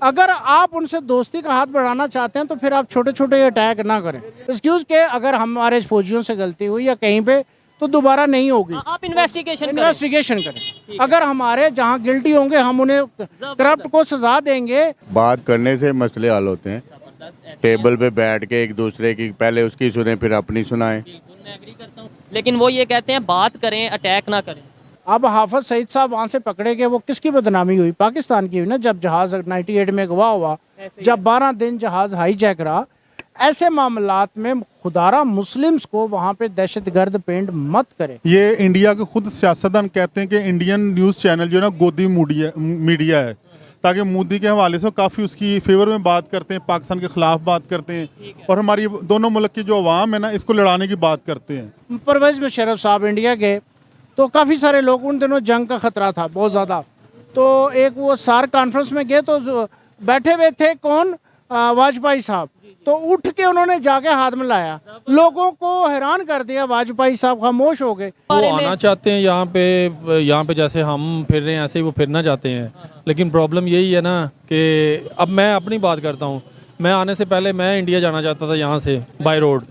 अगर आप उनसे दोस्ती का हाथ बढ़ाना चाहते हैं तो फिर आप छोटे छोटे अटैक ना करें। एक्सक्यूज के अगर हमारे फौजियों से गलती हुई या कहीं पे तो दोबारा नहीं होगी। आप इन्वेस्टिगेशन करें। इन्वेस्टिगेशन करें। अगर हमारे जहां गिल्टी होंगे हम उन्हें करप्ट को सजा देंगे। बात करने से मसले हल होते हैं। टेबल पे बैठ के एक दूसरे की पहले उसकी सुने फिर अपनी सुनाएं। बिल्कुल मैं एग्री करता हूँ, लेकिन वो ये कहते हैं बात करें अटैक ना करें। अब हाफिज सईद साहब वहां से पकड़े गए, वो किसकी बदनामी हुई? पाकिस्तान की हुई ना। जब जहाज 98 में गवाह हुआ, जब 12 दिन जहाज हाईजैक रहा, ऐसे मामलात में खुदारा मुस्लिम्स को वहां पे दहशतगर्द पेंट मत करें। ये इंडिया के खुद सियासतदान कहते हैं कि इंडियन न्यूज़ चैनल जो है ना गोदी मीडिया है, ताकि मोदी के हवाले से काफ़ी उसकी फेवर में बात करते हैं, पाकिस्तान के खिलाफ बात करते हैं और हमारी दोनों मुल्क की जो अवाम है ना इसको लड़ाने की बात करते हैं। परवेज मुशर्रफ साहब इंडिया के तो काफ़ी सारे लोग, उन दिनों जंग का खतरा था बहुत ज़्यादा, तो एक वो सार्क कॉन्फ्रेंस में गए तो बैठे हुए थे कौन, वाजपेयी साहब, तो उठ के उन्होंने जाके हाथ मिलाया, लोगों को हैरान कर दिया। वाजपेयी साहब खामोश हो गए। वो आना चाहते हैं यहाँ पे जैसे हम फिर रहे हैं ऐसे ही वो फिरना चाहते हैं, लेकिन प्रॉब्लम यही है ना कि अब मैं अपनी बात करता हूँ। मैं आने से पहले मैं इंडिया जाना चाहता था यहाँ से बाय रोड,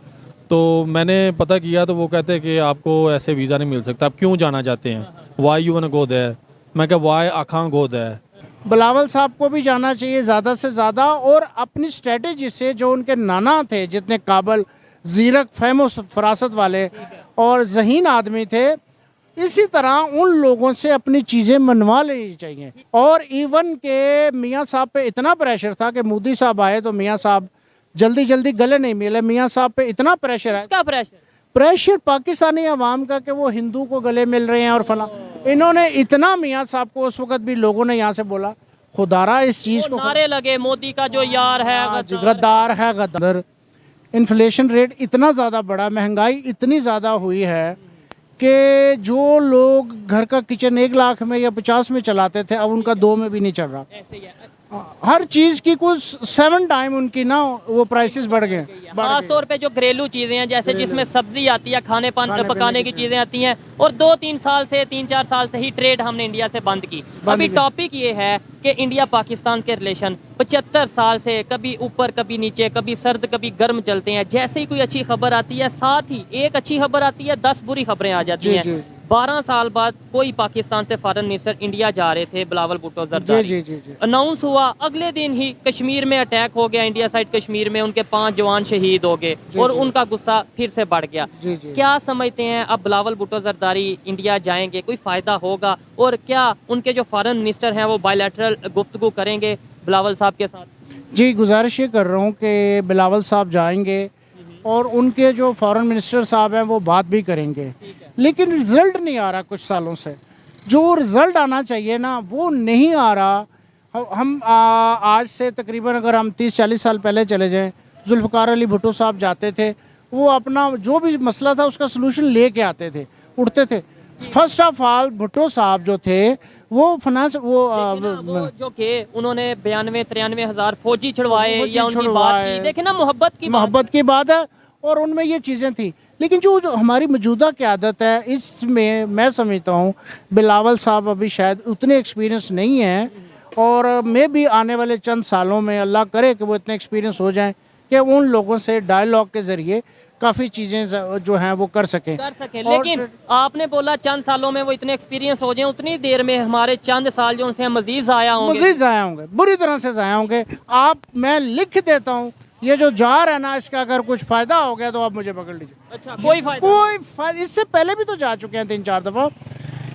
तो मैंने पता किया तो वो कहते हैं कि आपको ऐसे वीज़ा नहीं मिल सकता। आप क्यों जाना चाहते हैं? Why you want to go there? मैं कहा why I can't go there. Bilawal साहब को भी जाना चाहिए ज़्यादा से ज़्यादा, और अपनी स्ट्रेटेजी से जो उनके नाना थे, जितने काबल, ज़ीरक, फहम फरासत वाले और ज़हीन आदमी थे, इसी तरह उन लोगों से अपनी चीज़ें मनवा लेनी चाहिए। और इवन के मियाँ साहब पे इतना प्रेशर था कि मोदी साहब आए तो मियाँ साहब जल्दी जल्दी गले नहीं मिले। मियाँ साहब पे इतना प्रेशर है। इसका प्रेशर प्रेशर पाकिस्तानी अवाम का कि वो हिंदू को गले मिल रहे हैं और फला। इन्होंने इतना मियाँ साहब को उस वक्त भी लोगों ने यहाँ से बोला, खुदारा इस चीज़ को नारे लगे मोदी का जो यार है गद्दार है, गद्दार। इन्फ्लेशन रेट इतना ज़्यादा बढ़ा, महंगाई इतनी ज़्यादा हुई है कि जो लोग घर का किचन 1 लाख में या 50 में चलाते थे, अब उनका 2 में भी नहीं चल रहा। हर चीज़ की कुछ 7 टाइम उनकी ना वो प्राइसेस बढ़ गए। खास तौर पे जो घरेलू चीजें हैं, जैसे जिसमें सब्जी आती है, खाने पकाने की चीजें आती हैं, और 2-3 साल से 3-4 साल से ही ट्रेड हमने इंडिया से बंद की। अभी टॉपिक ये है कि इंडिया पाकिस्तान के रिलेशन 75 साल से कभी ऊपर कभी नीचे, कभी सर्द कभी गर्म चलते हैं। जैसे ही कोई अच्छी खबर आती है, साथ ही एक अच्छी खबर आती है, 10 बुरी खबरें आ जाती हैं। 12 साल बाद कोई पाकिस्तान से फॉरेन मिनिस्टर इंडिया जा रहे थे, बिलावल भुट्टो जरदारी, अनाउंस हुआ, अगले दिन ही कश्मीर में अटैक हो गया, इंडिया साइड कश्मीर में उनके 5 जवान शहीद हो गए और उनका गुस्सा फिर से बढ़ गया। क्या समझते हैं अब बिलावल भुट्टो जरदारी इंडिया जाएंगे, कोई फायदा होगा? और क्या उनके जो फॉरेन मिनिस्टर हैं वो बायलैटरल गुफ्तगू करेंगे बिलावल साहब के साथ? जी, गुजारिश ये कर रहा हूँ कि बिलावल साहब जाएंगे और उनके जो फॉरेन मिनिस्टर साहब हैं वो बात भी करेंगे, लेकिन रिजल्ट नहीं आ रहा कुछ सालों से। जो रिजल्ट आना चाहिए ना वो नहीं आ रहा। हम आज से तकरीबन अगर हम 30-40 साल पहले चले जाएं, जुल्फ़िकार अली भुट्टो साहब जाते थे, वो अपना जो भी मसला था उसका सलूशन लेके आते थे, उठते थे। फर्स्ट ऑफ ऑल भुट्टो साहब जो थे वो फाइनेंस वो जो के उन्होंने 92-93 हज़ार फौजी छुड़वाए या उनकी बात की, देखे ना, मोहब्बत की बात है और उनमें ये चीज़ें थी। लेकिन जो हमारी मौजूदा क़यादत है, इसमें मैं समझता हूँ बिलावल साहब अभी शायद उतने एक्सपीरियंस नहीं हैं, और मैं भी आने वाले चंद सालों में अल्लाह करे कि वो इतने एक्सपीरियंस हो जाएं कि उन लोगों से डायलॉग के ज़रिए काफ़ी चीज़ें जो हैं वो कर सकें। लेकिन आपने बोला चंद सालों में वो इतने एक्सपीरियंस हो जाएं, उतनी देर में हमारे चंद साल जो उनसे मजीद ज़ाया होंगे, बुरी तरह से ज़ाया होंगे। मैं लिख देता हूँ, ये जो जार है ना, इसका अगर कुछ फ़ायदा हो गया तो आप मुझे पकड़ लीजिए। अच्छा, कोई फायदा? इससे पहले भी तो जा चुके हैं 3-4 दफ़ा,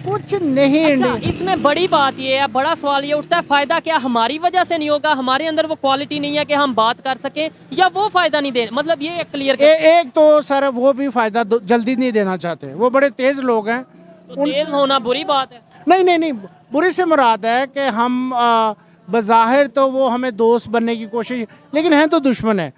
कुछ नहीं। अच्छा, इसमें बड़ी बात ये है, बड़ा सवाल ये उठता है, फायदा क्या हमारी वजह से नहीं होगा? हमारे अंदर वो क्वालिटी नहीं है कि हम बात कर सकें, या वो फायदा नहीं दे? मतलब ये क्लियर एक तो सर वो भी फायदा जल्दी नहीं देना चाहते, वो बड़े तेज लोग हैं। तो तेज होना बुरी बात है? नहीं, बुरी से मुराद है कि हम बज़ाहिर तो वो हमें दोस्त बनने की कोशिश, लेकिन हैं तो दुश्मन है।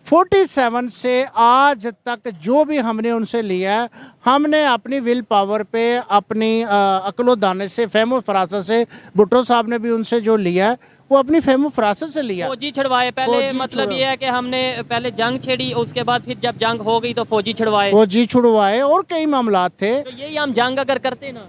47 से आज तक जो भी हमने उनसे लिया है, हमने अपनी विल पावर पे, अपनी अक्ल दाने से, फहम फरासत से, भुट्टो साहब ने भी उनसे जो लिया है को अपनी फहम फरासत से लिया। फौजी छुड़वाए पहले, फौजी मतलब छुड़वाए। ये है कि हमने पहले जंग छेड़ी, उसके बाद फिर जब जंग हो गई तो फौजी छुड़वाए। फौजी छुड़वाए और कई मामला थे। तो यही हम जंग अगर करते ना,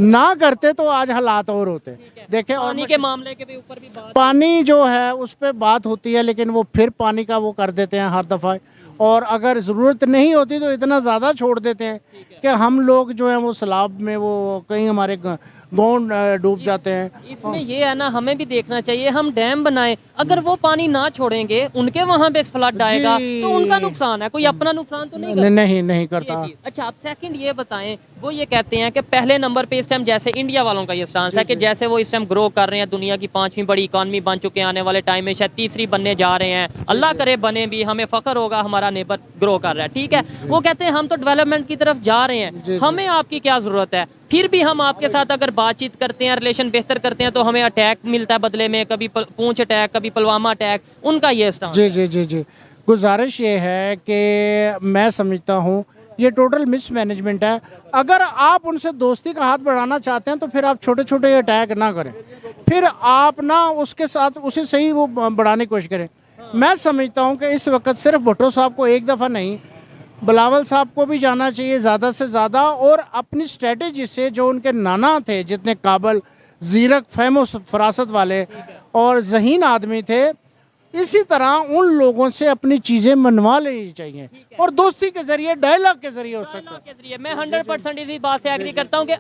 ना करते तो आज हालात और होते। देखे, और पानी के मामले के भी ऊपर भी बात, पानी जो है उस पर बात होती है, लेकिन वो फिर पानी का वो कर देते हैं हर दफ़ा। और अगर ज़रूरत नहीं होती तो इतना ज़्यादा छोड़ देते हैं कि हम लोग जो है वो सैलाब में वो कहीं हमारे गाँव डूब जाते हैं। इसमें ये है ना, हमें भी देखना चाहिए, हम डैम बनाए, अगर वो पानी ना छोड़ेंगे, उनके वहाँ पे फ्लड आएगा तो उनका नुकसान है, कोई अपना नुकसान तो नहीं करता। नहीं करता। जी। अच्छा, आप सेकंड ये बताएं, वो ये कहते हैं कि पहले नंबर पे इस टाइम जैसे इंडिया वालों का ये स्टांस है कि जैसे वो इस टाइम ग्रो कर रहे हैं, दुनिया की 5वीं बड़ी इकॉनमी बन चुके हैं, आने वाले टाइम में शायद 3री बनने जा रहे हैं, अल्लाह करे बने भी, हमें फख्र होगा हमारा नेबर ग्रो कर रहा है, ठीक है। वो कहते हैं हम तो डेवलपमेंट की तरफ जा रहे हैं, हमें आपकी क्या जरूरत है, फिर भी हम आपके साथ अगर बातचीत करते हैं, रिलेशन बेहतर करते हैं तो हमें अटैक मिलता है बदले में, कभी पूंछ अटैक, कभी पुलवामा अटैक, उनका ये स्टांस। जी। गुजारिश ये है कि मैं समझता हूँ ये टोटल मिसमैनेजमेंट है। अगर आप उनसे दोस्ती का हाथ बढ़ाना चाहते हैं तो फिर आप छोटे छोटे अटैक ना करें, फिर आप ना उसके साथ उसे सही वो बढ़ाने की कोशिश करें। मैं समझता हूँ कि इस वक्त सिर्फ भुट्टो साहब को एक दफ़ा नहीं, बिलावल साहब को भी जाना चाहिए ज़्यादा से ज़्यादा, और अपनी स्ट्रेटजी से जो उनके नाना थे, जितने काबल, ज़ीरक, फहम फरासत वाले और ज़हीन आदमी थे, इसी तरह उन लोगों से अपनी चीज़ें मनवा लेनी चाहिए और दोस्ती के जरिए, डायलॉग के जरिए हो सकता है। के जरिए मैं 100% इसी बात से एग्री करता हूँ कि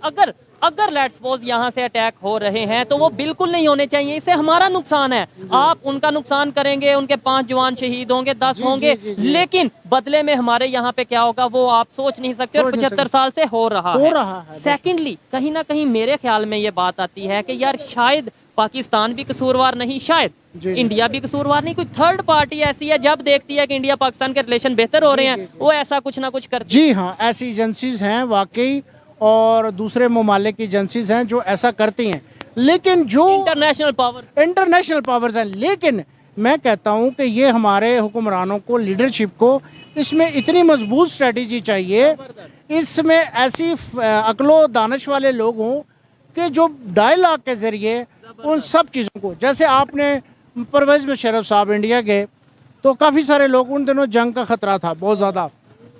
अगर लेट्स सपोज यहाँ से अटैक हो रहे हैं तो वो बिल्कुल नहीं होने चाहिए, इससे हमारा नुकसान है। आप उनका नुकसान करेंगे, उनके 5 जवान शहीद होंगे, 10 होंगे, लेकिन बदले में हमारे यहाँ पे क्या होगा वो आप सोच नहीं सकते, और 75 साल से हो रहा है। सेकेंडली, कहीं ना कहीं मेरे ख्याल में ये बात आती है कि यार शायद पाकिस्तान भी कसूरवार नहीं, शायद इंडिया भी कसूरवार नहीं, कोई थर्ड पार्टी ऐसी है जब देखती है कि इंडिया पाकिस्तान के रिलेशन बेहतर हो रहे हैं, वो ऐसा कुछ ना कुछ करती है। जी हाँ, ऐसी एजेंसीज हैं वाकई, और दूसरे ममालिक की एजेंसीज हैं जो ऐसा करती हैं, लेकिन जो इंटरनेशनल पावर्स हैं। लेकिन मैं कहता हूं कि ये हमारे हुक्मरानों को, लीडरशिप को, इसमें इतनी मजबूत स्ट्रेटजी चाहिए, इसमें ऐसी अक्लो दानिश वाले लोग हों कि जो डायलॉग के जरिए उन सब चीज़ों को, जैसे आपने परवेज़ मुशर्रफ साहब इंडिया गए तो काफ़ी सारे लोग, उन दिनों जंग का ख़तरा था बहुत ज़्यादा,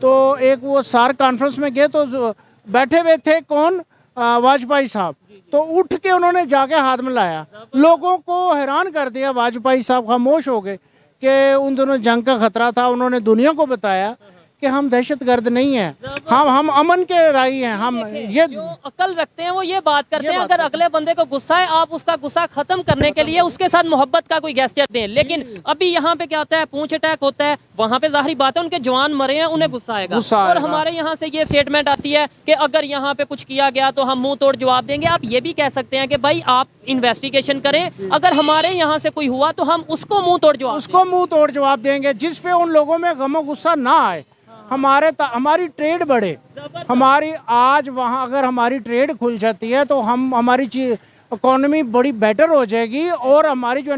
तो एक वो सार्क कॉन्फ्रेंस में गए तो बैठे हुए थे कौन, वाजपेयी साहब, तो उठ के उन्होंने जाके हाथ मिलाया, लोगों को हैरान कर दिया। वाजपेयी साहब खामोश हो गए कि उन दोनों जंग का खतरा था, उन्होंने दुनिया को बताया कि हम दहशतगर्द नहीं हैं, हम अमन के राही हैं, हम ये जो अकल रखते हैं वो ये बात करते हैं, अगर अगले बंदे को गुस्सा है, आप उसका गुस्सा खत्म करने के लिए उसके साथ मोहब्बत का कोई गेस्चर दें। लेकिन अभी यहाँ पे क्या होता है, पूंछ अटैक होता है, वहाँ पे जाहिर बात है उनके जवान मरे हैं, उन्हें गुस्सा आएगा, और हमारे यहाँ से ये स्टेटमेंट आती है कि अगर यहाँ पे कुछ किया गया तो हम मुंह तोड़ जवाब देंगे। आप ये भी कह सकते हैं कि भाई आप इन्वेस्टिगेशन करें, अगर हमारे यहाँ से कोई हुआ तो हम उसको मुंह तोड़ जवाब देंगे, जिस पे उन लोगों में गमो गुस्सा ना आए, हमारी ट्रेड बढ़े, हमारी आज वहाँ अगर हमारी ट्रेड खुल जाती है तो हमारी इकोनॉमी बड़ी बेटर हो जाएगी, और हमारी जो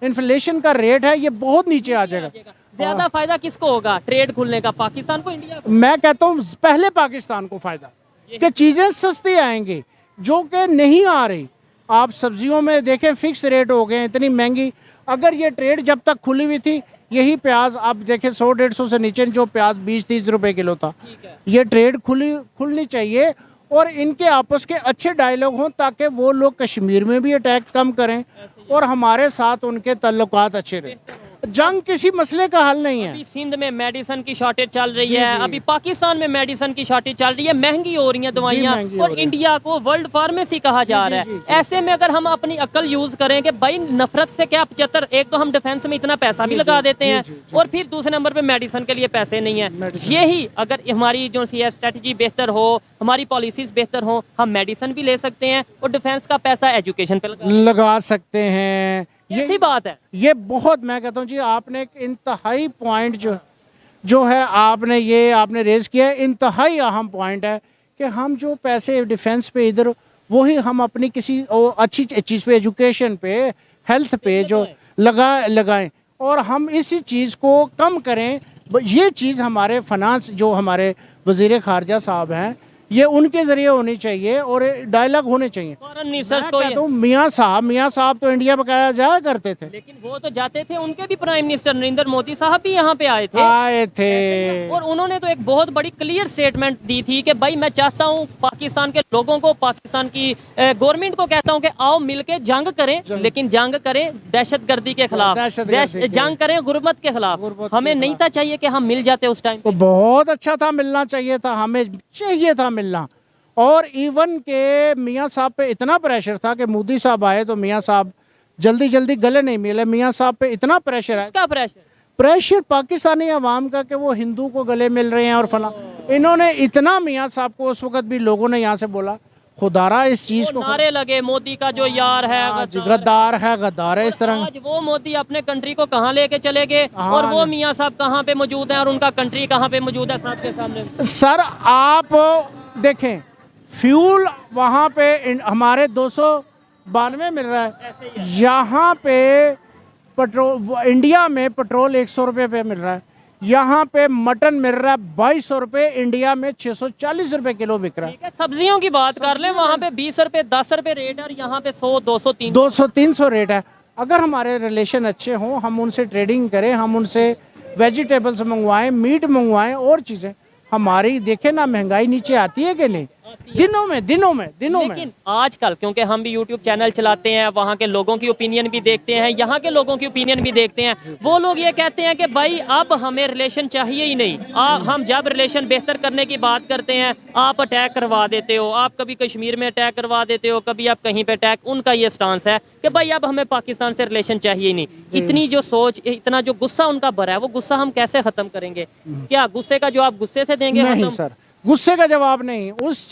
इन्फ्लेशन का रेट है ये बहुत नीचे आ जाएगा। ज्यादा फायदा किसको होगा ट्रेड खुलने का, पाकिस्तान को, इंडिया को? मैं कहता हूँ पहले पाकिस्तान को फायदा, कि चीज़ें सस्ती आएंगी जो कि नहीं आ रही। आप सब्जियों में देखें फिक्स रेट हो गए, इतनी महंगी। अगर ये ट्रेड जब तक खुली हुई थी, यही प्याज आप देखें 100-150 से नीचे जो प्याज 20-30 रुपए किलो था, ये ट्रेड खुलनी चाहिए, और इनके आपस के अच्छे डायलॉग हों ताकि वो लोग कश्मीर में भी अटैक कम करें और हमारे साथ उनके ताल्लुकात अच्छे रहें। जंग किसी मसले का हल नहीं है। अभी सिंध में मेडिसिन की शॉर्टेज चल रही है, अभी पाकिस्तान में मेडिसिन की शॉर्टेज चल रही है, महंगी हो रही हैं दवाइयाँ, और इंडिया को वर्ल्ड फार्मेसी कहा जा रहा है। ऐसे में अगर हम अपनी अकल यूज करें कि भाई नफरत से क्या 75, एक तो हम डिफेंस में इतना पैसा भी लगा देते हैं, और फिर दूसरे नंबर पे मेडिसिन के लिए पैसे नहीं है। यही अगर हमारी जो स्ट्रेटजी बेहतर हो, हमारी पॉलिसीज बेहतर हो, हम मेडिसिन भी ले सकते हैं और डिफेंस का पैसा एजुकेशन पे लगा सकते हैं। ऐसी बात है ये बहुत, मैं कहता हूँ जी, आपने एक इंतहाई पॉइंट जो है आपने रेज किया है, इंतहाई अहम पॉइंट है कि हम जो पैसे डिफेंस पे इधर, वही हम अपनी किसी अच्छी चीज़ पे, एजुकेशन पे, हेल्थ पे जो लगाएं, और हम इसी चीज़ को कम करें। ये चीज़ हमारे फाइनेंस जो हमारे वज़ीर ख़ारजा साहब हैं, ये उनके जरिए होनी चाहिए और डायलॉग होने चाहिए। फॉरेन मिनिस्टर्स मैं को कहता हूँ मियाँ साहब तो इंडिया बकाया जाया करते थे, लेकिन वो तो जाते थे, उनके भी प्राइम मिनिस्टर नरेंद्र मोदी साहब भी यहाँ पे आए थे और उन्होंने तो एक बहुत बड़ी क्लियर स्टेटमेंट दी थी कि भाई मैं चाहता हूँ पाकिस्तान के लोगों को, पाकिस्तान की गवर्नमेंट को कहता हूँ कि आओ मिलके जंग करें, लेकिन जंग करें दहशतगर्दी के खिलाफ, जंग करें गुर्बत के खिलाफ। हमें नहीं था चाहिए कि हम मिल जाते उस टाइम तो बहुत अच्छा था, मिलना चाहिए था, हमें चाहिए था मिलना। और इवन के मियाँ साहब पे इतना प्रेशर था कि मोदी साहब आए तो मियाँ साहब जल्दी जल्दी गले नहीं मिले। मियाँ साहब पे इतना प्रेशर है, इसका प्रेशर पाकिस्तानी अवाम का कि वो हिंदू को गले मिल रहे हैं और फला। इन्होंने इतना मियाँ साहब को उस वक्त भी लोगों ने यहाँ से बोला खुदारा इस चीज को, नारे लगे मोदी का जो यार है गद्दार है इस तरह। आज वो मोदी अपने कंट्री को कहाँ लेके चले गए और वो मियाँ साहब कहाँ पे मौजूद हैं और उनका कंट्री कहाँ पे मौजूद है सबके सामने। सर आप देखें फ्यूल वहाँ पे हमारे 292 मिल रहा है, यहाँ पे पेट्रोल इंडिया में पेट्रोल 100 रुपये पे मिल रहा है, यहाँ पे मटन मिल रहा है 2200 रुपये, इंडिया में 640 रुपये किलो बिक रहा है। सब्जियों की बात कर लें वहाँ पे 20 रुपये 10 रुपये रेट है और यहाँ पे 100 200 300 रेट है। अगर हमारे रिलेशन अच्छे हों, हम उनसे ट्रेडिंग करें, हम उनसे वेजिटेबल्स मंगवाएं, मीट मंगवाएं और चीज़ें, हमारी देखें ना महंगाई नीचे आती है कि नहीं दिनों में। लेकिन आजकल क्योंकि हम भी यूट्यूब चैनल चलाते हैं, वहाँ के लोगों की ओपिनियन भी देखते हैं, यहाँ के लोगों की ओपिनियन भी देखते हैं, वो लोग ये कहते हैं कि भाई अब हमें रिलेशन चाहिए ही नहीं। हम जब रिलेशन बेहतर करने की बात करते हैं आप अटैक करवा देते हो, आप कभी कश्मीर में अटैक करवा देते हो, कभी आप कहीं पे अटैक। उनका ये स्टांस है कि भाई अब हमें पाकिस्तान से रिलेशन चाहिए ही नहीं। इतनी जो सोच, इतना जो गुस्सा उनका भरा है, वो गुस्सा हम कैसे खत्म करेंगे? क्या गुस्से का जवाब गुस्से से देंगे? नहीं सर, गुस्से का जवाब नहीं, उस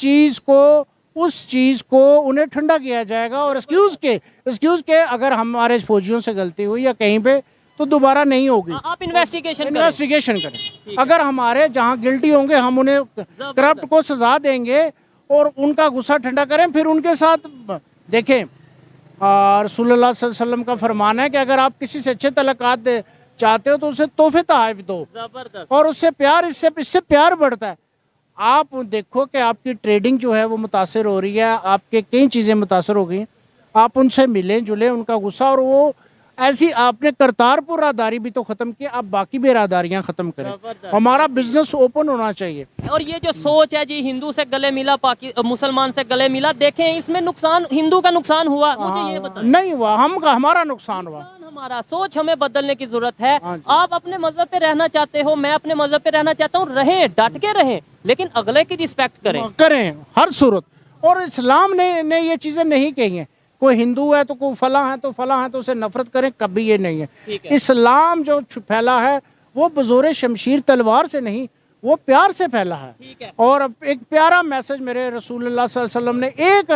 चीज को उन्हें ठंडा किया जाएगा और एक्सक्यूज के अगर हमारे फौजियों से गलती हुई या कहीं पे तो दोबारा नहीं होगी। आप इन्वेस्टिगेशन करें। अगर हमारे जहाँ गिल्टी होंगे हम उन्हें करप्ट को सजा देंगे और उनका गुस्सा ठंडा करें। फिर उनके साथ देखें रसूलुल्लाह सल्लल्लाहु अलैहि वसल्लम का फरमान है कि अगर आप किसी से अच्छे तल्लुकात चाहते हो तो उसे तोहफे तोहफ़ दो और उससे प्यार, इससे प्यार बढ़ता है। आप देखो कि आपकी ट्रेडिंग जो है वो मुतासर हो रही है, आपके कई चीज़ें मुतासर हो गई, आप उनसे मिलें जुलें, उनका गुस्सा और वो ऐसी आपने करतारपुर राहदारी भी तो ख़त्म की, आप बाकी भी राहदारियाँ ख़त्म करें। हमारा बिजनेस ओपन होना चाहिए। और ये जो सोच है जी हिंदू से गले मिला मुसलमान से गले मिला, देखें इसमें नुकसान हिंदू का नुकसान हुआ? मुझे ये बताएं। नहीं हुआ, हमारा नुकसान हुआ। हमारा सोच हमें बदलने की जरूरत है। आप अपने मजहब पे रहना चाहते हो, मैं अपने मजहब पे रहना चाहता हूँ, रहें, डट के रहें, लेकिन अगले की रिस्पेक्ट करें हर सूरत। और इस्लाम ने ये चीज़ें नहीं कही हैं, कोई हिंदू है तो कोई फला है तो उसे नफरत करें, कभी ये नहीं है। इस्लाम जो फैला है वो बज़ोर शमशीर तलवार से नहीं, वो प्यार से फैला है। और एक प्यारा मैसेज मेरे रसूलुल्लाह सल्लल्लाहु अलैहि वसल्लम ने, एक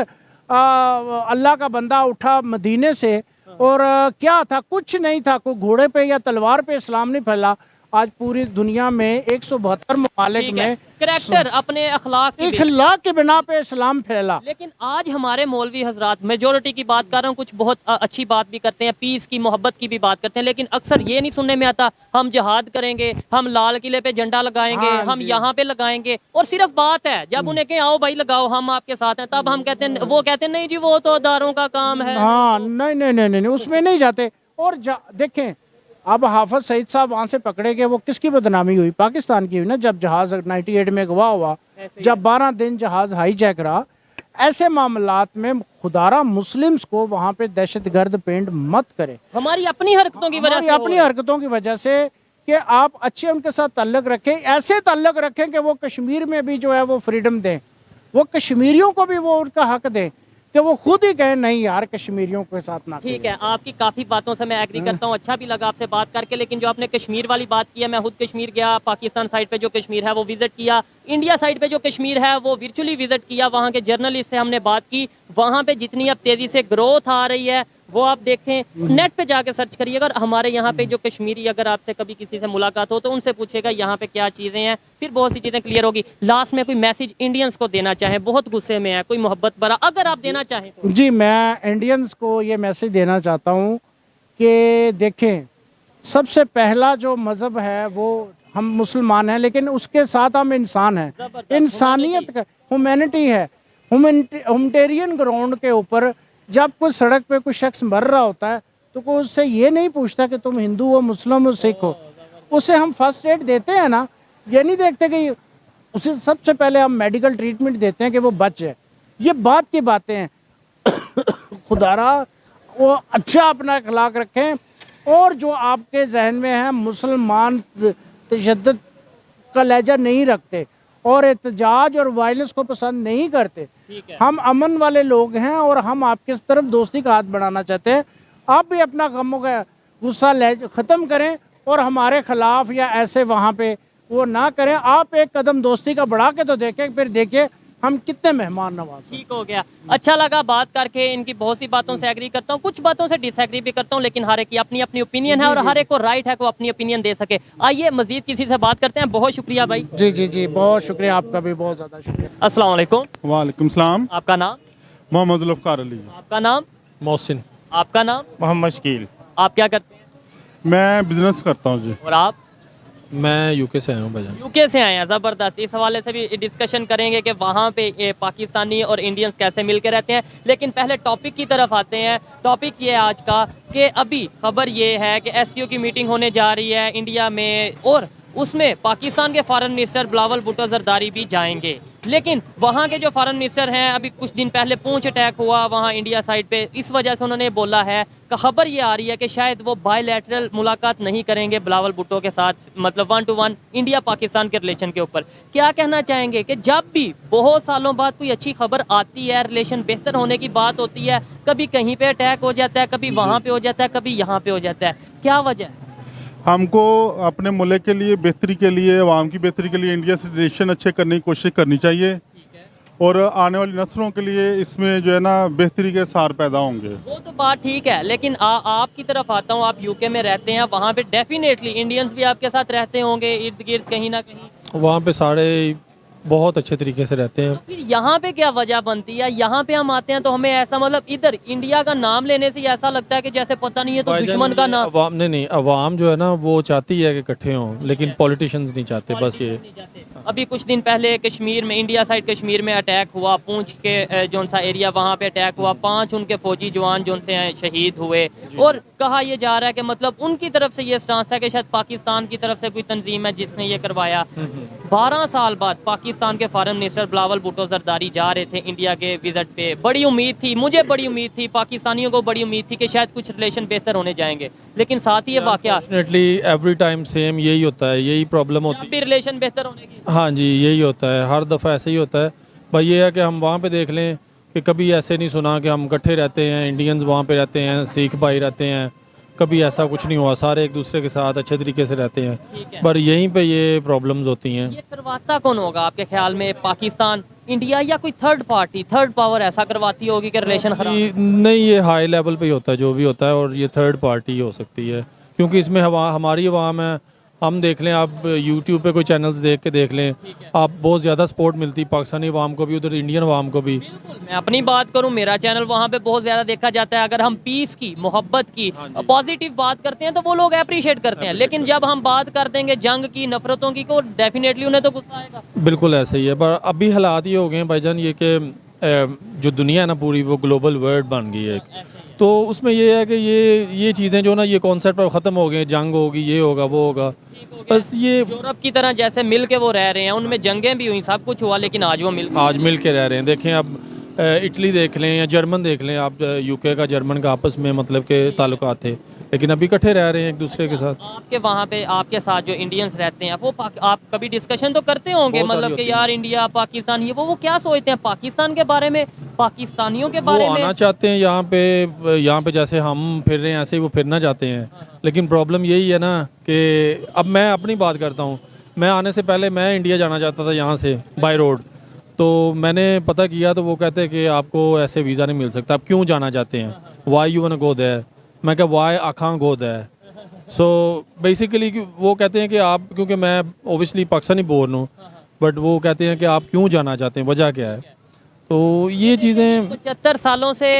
अल्लाह का बंदा उठा मदीने से और क्या था, कुछ नहीं था, कोई घोड़े पे या तलवार पे इस्लाम नहीं फैला। आज पूरी दुनिया में 172 ममालिक में करैक्टर अपने अखलाक के बिना पे इस्लाम फैला। लेकिन आज हमारे मौलवी हजरात, मेजोरिटी की बात कर रहा हूँ, कुछ बहुत अच्छी बात भी करते हैं, पीस की मोहब्बत की भी बात करते हैं, लेकिन अक्सर ये नहीं सुनने में आता हम जिहाद करेंगे, हम लाल किले पे झंडा लगाएंगे, हम यहाँ पे लगाएंगे, और सिर्फ बात है। जब उन्हें कहें आओ भाई लगाओ, हम आपके साथ हैं, तब हम कहते हैं, वो कहते हैं नहीं जी वो तो दारों का काम है। हाँ नहीं, उसमें नहीं जाते। और देखें अब हाफिज सईद साहब वहाँ से पकड़े गए, वो किसकी बदनामी हुई? पाकिस्तान की हुई ना, जब जहाज 98 में अगवा हुआ, जब 12 दिन जहाज हाईजैक रहा। ऐसे मामलात में खुदारा मुस्लिम्स को वहाँ पे दहशतगर्द पेंट मत करे। हमारी अपनी हरकतों की वजह से कि आप अच्छे उनके साथ ताल्लुक रखें, ऐसे ताल्लुक रखें कि वो कश्मीर में भी जो है वो फ्रीडम दें, वो कश्मीरियों को भी वो उनका हक दें कि वो खुद ही कहें नहीं यार कश्मीरियों के साथ ना। ठीक है, आपकी काफ़ी बातों से मैं एग्री करता हूँ, अच्छा भी लगा आपसे बात करके। लेकिन जो आपने कश्मीर वाली बात की है, मैं खुद कश्मीर गया, पाकिस्तान साइड पे जो कश्मीर है वो विजिट किया, इंडिया साइड पे जो कश्मीर है वो वर्चुअली विजिट किया, वहाँ के जर्नलिस्ट से हमने बात की। वहाँ पे जितनी अब तेज़ी से ग्रोथ आ रही है वो आप देखें, नेट पे जाके सर्च करिए। अगर हमारे यहाँ पे जो कश्मीरी, अगर आपसे कभी किसी से मुलाकात हो तो उनसे पूछेगा यहाँ पे क्या चीज़ें हैं, फिर बहुत सी चीज़ें क्लियर होगी। लास्ट में कोई मैसेज इंडियंस को देना चाहें, बहुत गुस्से में है, कोई मोहब्बत भरा, अगर आप देना चाहें तो। जी, मैं इंडियंस को ये मैसेज देना चाहता हूँ कि देखें, सबसे पहला जो मज़हब है वो हम मुसलमान हैं, लेकिन उसके साथ हम इंसान हैं। ह्यूमैनिटी है। ह्यूमटेरियन ग्राउंड के ऊपर जब कोई सड़क पे कोई शख्स मर रहा होता है तो कोई उससे ये नहीं पूछता कि तुम हिंदू हो, मुस्लिम हो, सिख हो। उसे हम फर्स्ट एड देते हैं ना, ये नहीं देखते कि उसे सबसे पहले हम मेडिकल ट्रीटमेंट देते हैं कि वो बच जाए। ये बात की बातें हैं। खुदारा वो अच्छा अपना अखलाक रखें, और जो आपके जहन में है मुसलमान तशद्दुद का लहजा नहीं रखते और एहतजाज और वायलेंस को पसंद नहीं करते। हम अमन वाले लोग हैं और हम आपके तरफ दोस्ती का हाथ बढ़ाना चाहते हैं। आप भी अपना गमों का गुस्सा ख़त्म करें और हमारे खिलाफ या ऐसे वहाँ पे वो ना करें। आप एक कदम दोस्ती का बढ़ा के तो देखें, फिर देखिए हम कितने मेहमान नवाज। ठीक हो गया, अच्छा लगा बात करके। इनकी बहुत सी बातों से एग्री करता हूँ, कुछ बातों से डिसएग्री भी करता हूँ, लेकिन हर एक की अपनी अपनी ओपिनियन है और हर एक को राइट है को अपनी ओपिनियन दे सके। आइए मजीद किसी से बात करते हैं। बहुत शुक्रिया भाई। जी जी जी, बहुत शुक्रिया, आपका भी बहुत ज़्यादा शुक्रिया। अस्सलाम वालेकुम। वालेकुम सलाम। आपका नाम? मोहम्मद जुल्फ़कार अली। आपका नाम? मोहसिन। आपका नाम? मोहम्मद शकील। आप क्या करते हैं? मैं बिजनेस करता हूँ जी। और आप? मैं यूके से आया हूँ भाईजान। यूके से आए हैं, ज़बरदस्त। इस हवाले से भी डिस्कशन करेंगे कि वहाँ पे पाकिस्तानी और इंडियंस कैसे मिल के रहते हैं। लेकिन पहले टॉपिक की तरफ आते हैं। टॉपिक ये है आज का कि अभी खबर ये है कि एससीओ की मीटिंग होने जा रही है इंडिया में, और उसमें पाकिस्तान के फॉरेन मिनिस्टर बिलावल भुट्टो जरदारी भी जाएंगे। लेकिन वहाँ के जो फॉरेन मिनिस्टर हैं, अभी कुछ दिन पहले पूंछ अटैक हुआ वहाँ इंडिया साइड पे, इस वजह से उन्होंने बोला है कि खबर ये आ रही है कि शायद वो बायलैटरल मुलाकात नहीं करेंगे बिलावल भुट्टो के साथ, मतलब 1 to 1 इंडिया पाकिस्तान के रिलेशन के ऊपर। क्या कहना चाहेंगे कि जब भी बहुत सालों बाद कोई अच्छी खबर आती है, रिलेशन बेहतर होने की बात होती है, कभी कहीं पे अटैक हो जाता है, कभी वहाँ पे हो जाता है, कभी यहाँ पे हो जाता है, क्या वजह है? हमको अपने मुल्क के लिए बेहतरी के लिए, आवाम की बेहतरी के लिए इंडिया से रिलेशन अच्छे करने की कोशिश करनी चाहिए, और आने वाली नस्लों के लिए इसमें जो है ना बेहतरी के सार पैदा होंगे। वो तो बात ठीक है, लेकिन आपकी तरफ आता हूँ। आप यूके में रहते हैं, वहाँ पे डेफिनेटली इंडियंस भी आपके साथ रहते होंगे इर्द गिर्द कहीं ना कहीं। वहाँ पे सारे बहुत अच्छे तरीके से रहते हैं। तो फिर यहाँ पे क्या वजह बनती है? यहाँ पे हम आते हैं तो हमें ऐसा, मतलब इधर इंडिया का नाम लेने से ऐसा लगता है कि जैसे पता नहीं है तो दुश्मन का नाम। अवाम नहीं, अवाम जो है ना वो चाहती है कि इकट्ठे हों, लेकिन पॉलिटिशियंस नहीं चाहते, बस ये। अभी कुछ दिन पहले कश्मीर में, इंडिया साइड कश्मीर में अटैक हुआ, पूंछ के जो सा एरिया वहाँ पे अटैक हुआ, 5 उनके फौजी जवान जो से शहीद हुए, और कहा यह जा रहा है कि मतलब उनकी तरफ से ये स्टांस है कि शायद पाकिस्तान की तरफ से कोई तंजीम है जिसने ये करवाया। 12 साल बाद पाकिस्तान के फॉरेन मिनिस्टर बिलावल भुट्टो जरदारी जा रहे थे इंडिया के विजिट पे। बड़ी उम्मीद थी, मुझे बड़ी उम्मीद थी, पाकिस्तानियों को बड़ी उम्मीद थी कि शायद कुछ रिलेशन बेहतर होने जाएंगे, लेकिन साथ ही ये वाकया एवरी टाइम सेम यही होता है, यही प्रॉब्लम होती है। रिलेशन बेहतर होने की, हाँ जी, यही होता है, हर दफ़ा ऐसे ही होता है भाई। ये है कि हम वहाँ पे देख लें कि कभी ऐसे नहीं सुना कि हम इकट्ठे रहते हैं, इंडियंस वहाँ पे रहते हैं, सिख भाई रहते हैं, कभी ऐसा कुछ नहीं हुआ, सारे एक दूसरे के साथ अच्छे तरीके से रहते हैं। पर यहीं पे ये प्रॉब्लम्स होती हैं। ये करवाता कौन होगा आपके ख्याल में? पाकिस्तान, इंडिया, या कोई थर्ड पार्टी, थर्ड पावर ऐसा करवाती होगी कि रिलेशन खराब? नहीं, ये हाई लेवल पे ही होता है जो भी होता है, और ये थर्ड पार्टी हो सकती है, क्योंकि इसमें हमारी अवाम है। हम देख लें, आप यूट्यूब पे कोई चैनल्स देख के देख लें, आप बहुत ज़्यादा सपोर्ट मिलती पाकिस्तानी अवाम को भी, उधर इंडियन अवाम को भी। मैं अपनी बात करूं, मेरा चैनल वहां पे बहुत ज़्यादा देखा जाता है। अगर हम पीस की, मोहब्बत की, पॉजिटिव बात करते हैं तो वो लोग अप्रिशिएट करते हैं, लेकिन जब हम बात कर देंगे जंग की, नफरतों की, तो डेफिनेटली उन्हें तो गुस्सा आएगा। बिल्कुल ऐसे ही है, पर अभी हालात ये हो गए हैं भाईजान ये कि जो दुनिया है ना पूरी, वो ग्लोबल वर्ल्ड बन गई है। तो उसमें ये है कि ये चीज़ें जो ना, ये कॉन्सेप्ट ख़त्म हो गए, जंग होगी, ये होगा, वो होगा, बस ये यूरोप की तरह जैसे मिल के वो रह रहे हैं, उनमें जंगें भी हुई, सब कुछ हुआ, लेकिन आज वो मिल के रह रहे हैं। देखें अब इटली देख लें या जर्मन देख लें आप, यूके का जर्मन का आपस में मतलब के ताल्लुकात थे, लेकिन अभी इकट्ठे रह रहे हैं एक दूसरे के साथ। आपके वहाँ पे आपके साथ जो इंडियंस रहते हैं वो आप कभी डिस्कशन तो करते होंगे, मतलब कि यार इंडिया पाकिस्तान, ये वो क्या सोचते हैं पाकिस्तान के बारे में, पाकिस्तानियों के बारे में? आना चाहते हैं यहाँ पे जैसे हम फिर रहे हैं ऐसे ही वो फिरना चाहते हैं, लेकिन प्रॉब्लम यही है ना कि अब मैं अपनी बात करता हूँ। मैं आने से पहले मैं इंडिया जाना चाहता था यहाँ से बाय रोड, तो मैंने पता किया तो वो कहते हैं कि आपको ऐसे वीज़ा नहीं मिल सकता। आप क्यों जाना चाहते हैं? Why you want to go there? मैं कहा why I can't go there. So basically वो कहते हैं कि आप, क्योंकि मैं ओबियसली पाकिस्तानी बोर्न हूँ, बट वो कहते हैं कि आप क्यों जाना चाहते हैं, वजह क्या है? तो ये चीज़ें 75 सालों से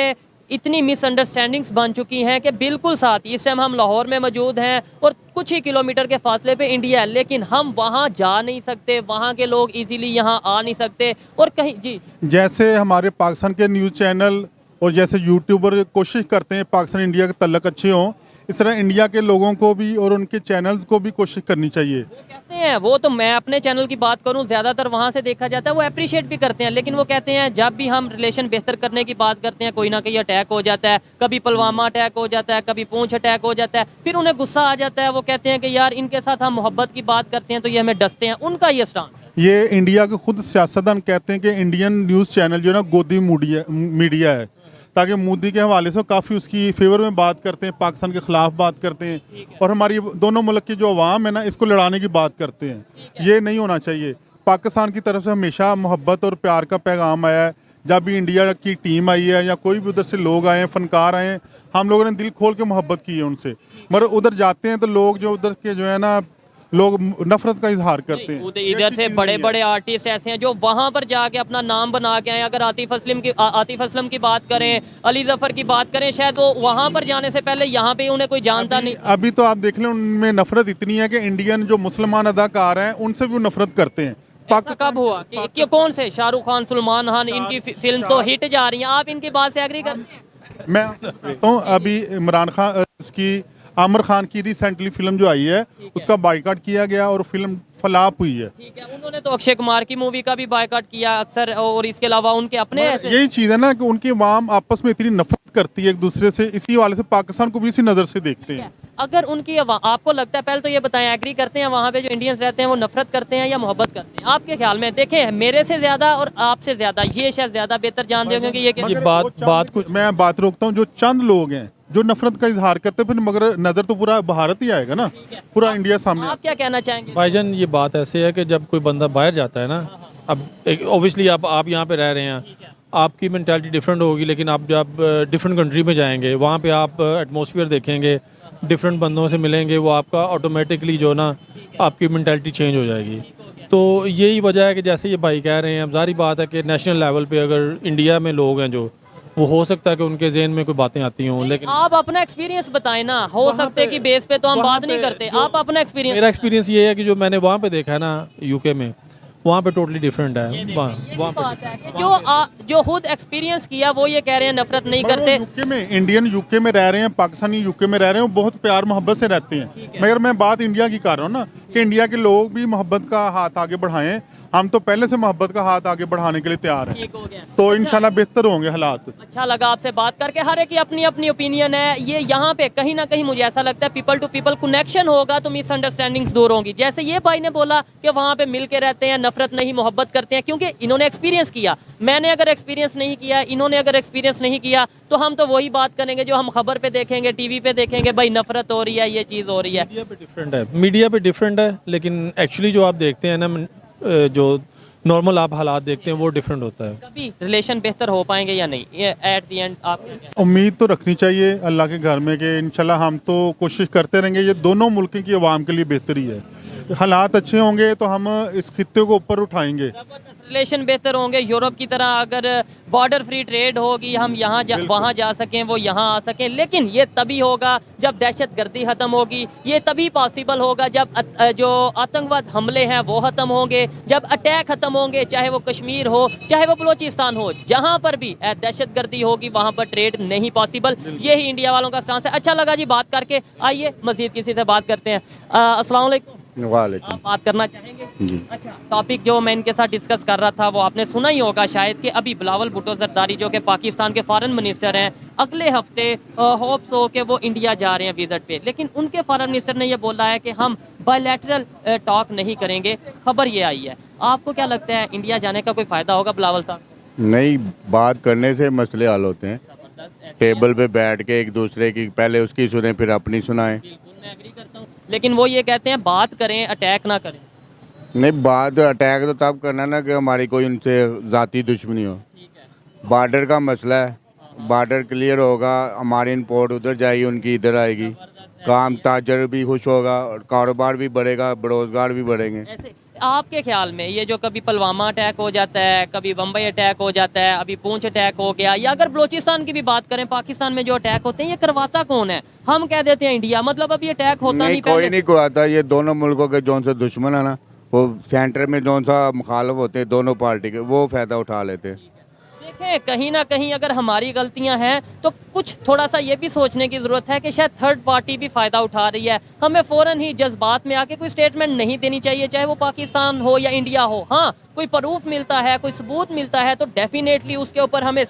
इतनी मिसअंडरस्टैंडिंग्स बन चुकी हैं कि बिल्कुल साथ ही इस टाइम हम लाहौर में मौजूद हैं और कुछ ही किलोमीटर के फासले पे इंडिया है, लेकिन हम वहाँ जा नहीं सकते, वहाँ के लोग इजीली यहाँ आ नहीं सकते। और कहीं जी जैसे हमारे पाकिस्तान के न्यूज़ चैनल और जैसे यूट्यूबर कोशिश करते हैं पाकिस्तान इंडिया के तल्लक अच्छे हों, इस तरह इंडिया के लोगों को भी और उनके चैनल्स को भी कोशिश करनी चाहिए। कहते हैं वो, तो मैं अपने चैनल की बात करूं, ज़्यादातर वहाँ से देखा जाता है वो अप्रिशिएट भी करते हैं, लेकिन वो कहते हैं जब भी हम रिलेशन बेहतर करने की बात करते हैं कोई ना कोई अटैक हो जाता है, कभी पुलवामा अटैक हो जाता है, कभी पूंछ अटैक हो जाता है, फिर उन्हें गुस्सा आ जाता है। वो कहते हैं कि यार इनके साथ हम मोहब्बत की बात करते हैं तो ये हमें डसते हैं। उनका ये स्टांस, ये इंडिया के खुद सियासतदान कहते हैं कि इंडियन न्यूज़ चैनल जो है ना गोदी मीडिया है, ताकि मोदी के हवाले से काफ़ी उसकी फेवर में बात करते हैं, पाकिस्तान के ख़िलाफ़ बात करते हैं और हमारी दोनों मुल्क की जो अवाम है ना इसको लड़ाने की बात करते हैं। ये नहीं होना चाहिए। पाकिस्तान की तरफ से हमेशा मोहब्बत और प्यार का पैगाम आया है। जब भी इंडिया की टीम आई है या कोई भी उधर से लोग आए हैं, फनकार आए हैं, हम लोगों ने दिल खोल के मोहब्बत की है उनसे। मगर उधर जाते हैं तो लोग जो उधर के जो है ना लोग नफरत का इजहार करते हैं। इधर से बड़े बड़े आर्टिस्ट ऐसे हैं जो वहां पर जाके अपना नाम बना के आए। अगर आतिफ असलम की बात करें, अली जफर की बात करें, शायद वो वहां पर जाने से पहले यहाँ पे उन्हें कोई जानता नहीं। अभी तो आप देख लें उनमें नफरत इतनी है कि इंडियन जो मुसलमान अदाकार हैं उनसे भी वो नफरत करते हैं। ऐसा कब हुआ कि कौन से शाहरुख खान, सलमान खान, इनकी फिल्म तो हिट जा रही हैं, आप इनकी बात से एग्री करते हैं? मैं तो अभी इमरान खान की आमिर खान की रिसेंटली फिल्म जो आई है उसका बाइकआउट किया गया और फिल्म फ्लॉप हुई है। ठीक है, उन्होंने तो अक्षय कुमार की मूवी का भी बाइकआउट किया अक्सर, और इसके अलावा उनके अपने ऐसे यही चीज़ है ना कि उनकी अवाम आपस में इतनी नफरत करती है एक दूसरे से, इसी वाले से पाकिस्तान को भी इसी नज़र से देखते हैं। अगर उनकी आपको लगता है, पहले तो ये बताएं, एग्री करते हैं वहाँ पे जो इंडियंस रहते हैं वो नफरत करते हैं या मोहब्बत करते हैं? आपके ख्याल में देखें, मेरे से ज्यादा और आपसे ज्यादा ये शायद ज्यादा बेहतर जानते होंगे कि ये बात कुछ मैं बात रोकता हूँ। जो चंद लोग हैं जो नफरत का इजहार करते हैं, फिर मगर नजर तो पूरा भारत ही आएगा ना, पूरा इंडिया सामने। आप क्या कहना चाहेंगे? भाईजान ये बात ऐसे है कि जब कोई बंदा बाहर जाता है ना, अब ऑब्वियसली आप यहाँ पे रह रहे हैं, आपकी मेंटालिटी डिफरेंट होगी, लेकिन आप जब डिफरेंट कंट्री में जाएंगे वहाँ पे आप एटमॉस्फेयर देखेंगे, डिफरेंट बंदों से मिलेंगे, वो आपका ऑटोमेटिकली जो ना आपकी मेंटालिटी चेंज हो जाएगी। तो यही वजह है कि जैसे ये भाई कह रहे हैं, अब जारी बात है कि नेशनल लेवल पे अगर इंडिया में लोग हैं जो, वो हो सकता है कि उनके ज़हन में कोई बातें आती हों, लेकिन आप अपना एक्सपीरियंस बताएं ना। हो सकते है कि बेस पे तो हम बात नहीं करते, आप अपना एक्सपीरियंस। मेरा एक्सपीरियंस ये है कि जो मैंने वहाँ पे देखा है ना यूके में, वहाँ पे टोटली डिफरेंट है। वहाँ बात है कि जो खुद एक्सपीरियंस किया वो ये कह रहे हैं नफरत नहीं करते। यूके में इंडियन यूके में रह रहे हैं, पाकिस्तानी यूके में रह रहे हैं, वो बहुत प्यार मोहब्बत से रहते हैं। मगर मैं बात इंडिया की कर रहा हूँ ना कि इंडिया के लोग भी मोहब्बत का हाथ आगे बढ़ाएं। हम तो पहले से मोहब्बत का हाथ आगे बढ़ाने के लिए तैयार हैं, ठीक हो गया। तो इंशाल्लाह बेहतर होंगे हालात। अच्छा लगा आपसे बात करके। हर एक की अपनी अपनी ओपिनियन है। ये यहाँ पे कहीं ना कहीं मुझे ऐसा लगता है पीपल टू पीपल कनेक्शन होगा तो मिसअंडरस्टैंडिंग्स दूर होंगी। जैसे ये भाई ने बोला कि वहाँ पे मिल के रहते हैं, नफरत नहीं मोहब्बत करते हैं, क्योंकि इन्होंने एक्सपीरियंस किया। मैंने अगर एक्सपीरियंस नहीं किया, इन्होंने अगर एक्सपीरियंस नहीं किया, तो हम तो वही बात करेंगे जो हम खबर पे देखेंगे, टीवी पे देखेंगे, भाई नफरत हो रही है, ये चीज़ हो रही है। मीडिया पे डिफरेंट है, मीडिया पे डिफरेंट है, लेकिन एक्चुअली जो आप देखते हैं ना, जो नॉर्मल आप हालात देखते हैं वो डिफरेंट होता है। कभी रिलेशन बेहतर हो पाएंगे या नहीं, ये एट द एंड आप क्या कहते हैं? उम्मीद तो रखनी चाहिए अल्लाह के घर में कि इंशाल्लाह हम तो कोशिश करते रहेंगे। ये दोनों मुल्क की आवाम के लिए बेहतरी है। हालात अच्छे होंगे तो हम इस खित्ते को ऊपर उठाएंगे। रिलेशन बेहतर होंगे, यूरोप की तरह अगर बॉर्डर फ्री ट्रेड होगी, हम वहाँ जा सकें, वो यहाँ आ सकें। लेकिन ये तभी होगा जब दहशतगर्दी ख़त्म होगी। ये तभी पॉसिबल होगा जब जो आतंकवाद हमले हैं वो ख़त्म होंगे, जब अटैक ख़त्म होंगे, चाहे वो कश्मीर हो, चाहे वो बलोचिस्तान हो, जहाँ पर भी दहशतगर्दी होगी वहाँ पर ट्रेड नहीं पॉसिबल। यही इंडिया वालों का स्टांस है। अच्छा लगा जी बात करके। आइए मज़ीद किसी से बात करते हैं। अस्सलाम वालेकुम। वालेकुम। आप बात करना चाहेंगे? अच्छा, टॉपिक जो मैं इनके साथ डिस्कस कर रहा था वो आपने सुना ही होगा शायद, कि अभी बिलावल भुट्टो जरदारी जो कि पाकिस्तान के फॉरेन मिनिस्टर हैं, अगले हफ्ते होप्स हो कि वो इंडिया जा रहे हैं विजिट पे। लेकिन उनके फॉरेन मिनिस्टर ने ये बोला है कि हम बायलैटरल टॉक नहीं करेंगे। खबर ये आई है, आपको क्या लगता है इंडिया जाने का कोई फ़ायदा होगा बिलावल साहब? नहीं, बात करने से मसले हल होते हैं। टेबल पे बैठ के एक दूसरे की पहले उसकी सुने फिर अपनी सुनाएं। बिल्कुल मैं एग्री करता हूँ, लेकिन वो ये कहते हैं बात करें, अटैक ना करें। नहीं, बात अटैक तो तब करना ना कि हमारी कोई उनसे ज़ाती दुश्मनी हो। बॉर्डर का मसला है, बॉर्डर क्लियर होगा, हमारी इंपोर्ट उधर जाएगी, उनकी इधर आएगी, काम ताजर भी खुश होगा और कारोबार भी बढ़ेगा, बेरोजगार भी बढ़ेंगे। ऐसे आपके ख्याल में ये जो कभी पुलवामा अटैक हो जाता है, कभी बम्बई अटैक हो जाता है, अभी पूंछ अटैक हो गया, या अगर बलूचिस्तान की भी बात करें, पाकिस्तान में जो अटैक होते हैं ये करवाता कौन है? हम कह देते हैं इंडिया, मतलब अभी अटैक होता नहीं नहीं कोई पहले। नहीं कराता, ये दोनों मुल्कों के जौन से दुश्मन है ना, वो सेंटर में जौन सा मुखालफ होते हैं दोनों पार्टी के, वो फायदा उठा लेते हैं। देखें, कहीं ना कहीं अगर हमारी गलतियां हैं तो कुछ थोड़ा सा ये भी सोचने की ज़रूरत है कि शायद थर्ड पार्टी भी फ़ायदा उठा रही है। हमें फ़ौरन ही जज्बात में आके कोई स्टेटमेंट नहीं देनी चाहिए, चाहे वो पाकिस्तान हो या इंडिया हो। हाँ, कोई प्रूफ मिलता है, कोई सबूत मिलता है तो डेफिनेटली उसके ऊपर हमें